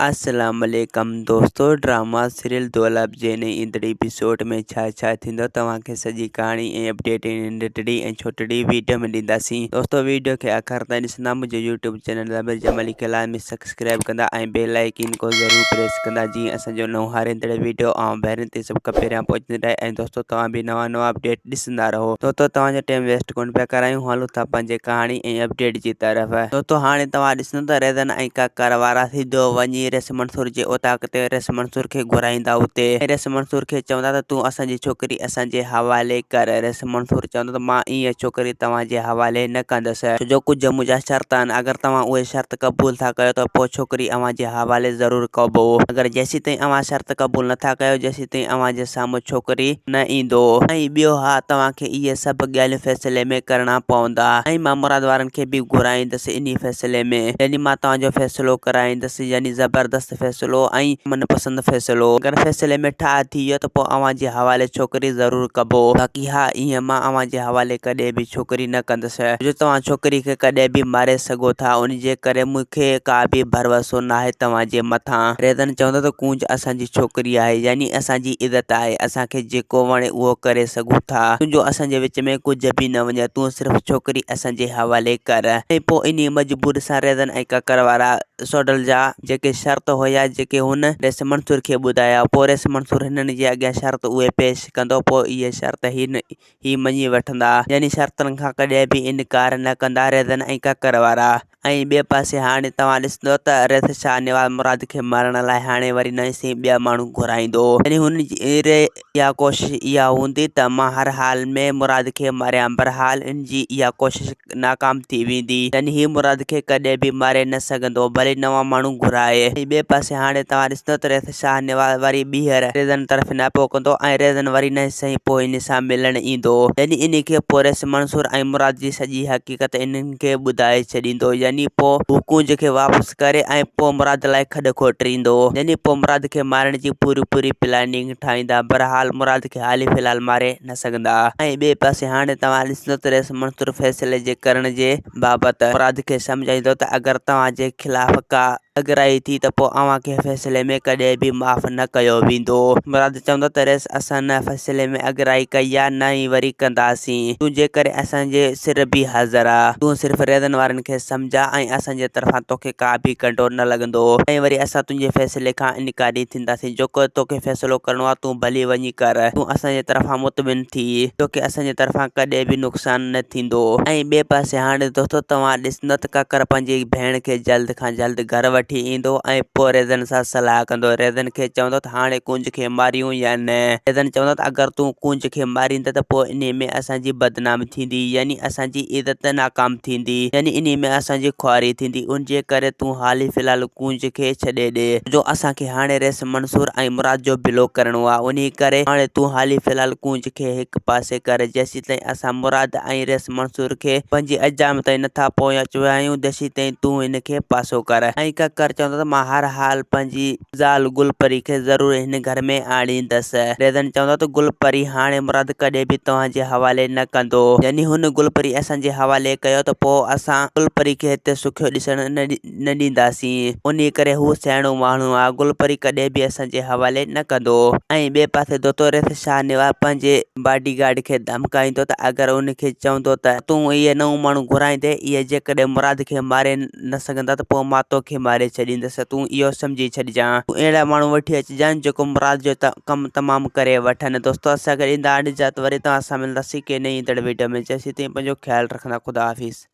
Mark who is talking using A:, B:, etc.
A: अस्सलाम वालेकुम दोस्तों, ड्रामा सीरियल दोलब जे नई ईंदड़ एपिसोड में छा थींदो तव्हांखे सॼी कहाणी ऐं अपडेट नंढड़ी ऐं छोटड़ी वीडियो में ॾींदासीं। दोस्तों वीडियो खे आख़िर ताईं ॾिसंदा, मुंहिंजो यूट्यूब चैनल ज़ाबिर जमाली कलाम में सब्सक्राइब कंदा ऐं बेल आइकन को ज़रूर प्रेस कंदा, जीअं असांजो नओं हर ईंदड़ वीडियो ऐं पहिरियों ते सभ खां पहिरियां पहुचंदी रहे। ऐं दोस्तों तव्हां बि नवां अपडेट ॾिसंदा रहो। दोस्तों तव्हांजो टाइम वेस्ट कोन पिया करायूं, हलूं था पंहिंजे कहाणी ऐं अपडेट जी तरफ़। दोस्तों हाणे तव्हां ॾिसंदो त रेज़न ऐं काकर वारा सिधो वञी रेस मंसूर जे उताक ते रेस मंसूर खे घुराईंदा उते। रेस मंसूर खे चवंदा त तूं असांजी छोकिरी असांजे हवाले कर। रेस मंसूर चवंदो त मां इहा छोकिरी तव्हांजे हवाले न कंदसि, छो जो कुझु मुंहिंजा शर्त आहिनि। अगरि तव्हां उहे शर्त क़बूल था कयो त पोइ छोकिरी अव्हांजे हवाले ज़रूरु कबो। अगरि जेसीं ताईं अव्हां शर्त क़बूल नथा कयो, जेसीं ताईं अव्हांजे साम्हूं छोकिरी न ईंदो। ऐं ॿियो हा, तव्हांखे इहे सभु ॻाल्हियूं फ़ैसिले में करणा पवंदा। ऐं मां मुराद वारनि खे बि घुराईंदसि इन फ़ैसिले में, यानी मां तव्हांजो फ़ैसिलो कराईंदसि, यानी ज़बरदस्त फ़ैसिलो ऐं मनपसंद फ़ैसिलो। अगरि फ़ैसिले में ठा थी वियो त पोइ अव्हांजे हवाले छोकिरी ज़रूरु कबो। बाक़ी हा, ईअं मां अव्हांजे हवाले कॾहिं बि छोकिरी न कंदसि, जो तव्हां छोकिरी खे कॾहिं बि मारे सघो था। उन जे करे मूंखे का बि भरवसो न आहे तव्हांजे मथां। रेज़न चवंदो त कूंज असांजी छोकिरी आहे, यानी असांजी इज़त आहे, असांखे जेको वणे उहो करे सघूं था। तुंहिंजो असांजे विच में कुझु बि न वञे, तूं सिर्फ़ु छोकिरी असांजे हवाले कर। ऐं पोइ इन मजबूर सां रेज़न ऐं काकर वारा सोडल जा जेके शर्त हुया, जेके हुन रेस मंसूर खे ॿुधाया, पोइ रेस मंसूर हिननि जे अॻियां शर्त उहे पेश कंदो। पोइ इहे शर्त ही मञी वठंदा, यानी शर्तनि खां कॾहिं बि इनकार न कंदा रेज़न ऐं काकर वारा। ऐं ॿिए पासे हाणे तव्हां ॾिसंदो त रेस शाह नवाज़ मुराद खे मारण लाइ हाणे वरी नएं से ॿिया माण्हू घुराईंदो। यानी हुनजी इहा कोशिशि इहा हूंदी त मां हर हाल में मुराद खे मारियां, बहरहाल इन जी इहा कोशिशि नाकाम थी वेंदी, यानी ही मुराद खे कॾहिं बि मारे न सघंदो, भले नवां माण्हू घुराए। ऐं ॿिए पासे हाणे तव्हां ॾिसंदो त रेस शाह नवाज़ वरी ॿीहर रेज़न तरफ़ न पोकंदो ऐं रेज़न वरी न सही पोइ इन सां मिलण ईंदो। यानी इन खे पोइ रेस मंसूर ऐं मुराद जी सॼी हक़ीक़त इन्हनि खे ॿुधाए छॾींदो, यानी पोइ हू कूंज खे वापसि करे ऐं पोइ मुराद लाइ खॾु खोटींदो, यानी पोइ मुराद खे मारण जी पूरी प्लानिंग ठाहींदा। बहरहाल मुराद खे हाली फ़िलहाल मारे न सघंदा। ऐं ॿिए पासे हाणे तव्हां ॾिसंदो त रेस मंसूर फ़ैसिले जे करण जे बाबति मुराद खे सम्झाईंदो त अगरि तव्हांजे ख़िलाफ़ का अगराई थी त पोइ अव्हांखे फ़ैसिले में कॾहिं बि माफ़ न कयो वेंदो। मुराद चवंदो त रेस असां न फ़ैसिले में अगराई कई आहे, न ई वरी कंदासीं, तुंहिंजे करे असांजे सिर बि हाज़िर आहे। तूं सिर्फ़ु रेज़न वारनि खे सम्झा ऐं असांजे तरफ़ां तोखे का बि कंडो न लॻंदो। ऐं वरी असां तुंहिंजे फ़ैसिले खां इनकारी थींदासीं, जेको तोखे फ़ैसिलो करिणो आहे तूं भली वञी कर, तूं असांजे तरफ़ां मुतमिन थी, तोखे असांजे तरफ़ां कॾहिं बि नुक़सानु न थींदो। ऐं ॿिए पासे हाणे दोस्तों तव्हां ॾिसंदो त काकर पंहिंजी भेण खे जल्द खां जल्द घर वठी ईंदो ऐं पोइ रेज़न सां सलाह कंदो। रेज़न खे चवंदो त हाणे कूंज खे मारियूं या न। रेज़न चवंदो त अगरि तूं कूंज खे मारींदे त पोइ इन में असांजी बदनामी थींदी, यानी असांजी इज़त नाकाम थींदी, यानी इन में असांजी ख्वारी थींदी। उन जे करे तूं हाली फ़िलहाल कूंज खे छॾे ॾे, जो असांखे हाणे रेस मंसूर ऐं मुराद जो बिलो करिणो आहे। उन करे हाणे तूं हाली फ़िलहाल कूंज खे हिकु पासे कर, जेसीं ताईं असां मुराद ऐं रेस मंसूर खे पंहिंजी अजाम ताईं नथा पहुचायूं, जेसीं ताईं तूं हिन खे पासो कर। ऐं काकर चवंदो त मां हर हाल पंहिंजी ज़ाल गुलपरी खे ज़रूरु हिन घर में आणींदसि। रेज़न चवंदो त गुलपरी हाणे मुराद कॾहिं बि तव्हांजे हवाले न कंदो, यानी हुन गुलपरी असांजे हवाले कयो त पोइ असां गुलपरी खे हिते सुखियो ॾिसण न ॾींदासीं। उन करे हू सियाणो माण्हू आहे, गुलपरी कॾहिं बि असांजे हवाले न कंदो। ऐं ॿिए पासे दोस्तों रेस शाह नवाज़ पंहिंजे बॉडीगार्ड खे धमकाईंदो त अगरि उनखे चवंदो त तूं इहे नओं माण्हू घुराईंदे, इहे जेकॾहिं मुराद खे मारे न सघंदा त पोइ मां तोखे मारे छॾींदसि, तूं इहो सम्झी छॾिजांइ। तूं अहिड़ा माण्हू वठी अचिजांइ जेको मुराद जो कमु तमामु करे वठनि। दोस्तों असां गॾु ईंदा इजाज़त, वरी तव्हां सां मिलंदासीं के नई ईंदड़ वीडियो में। जेसीं ताईं पंहिंजो ख़्यालु रखंदा। ख़ुदा हाफ़िज़।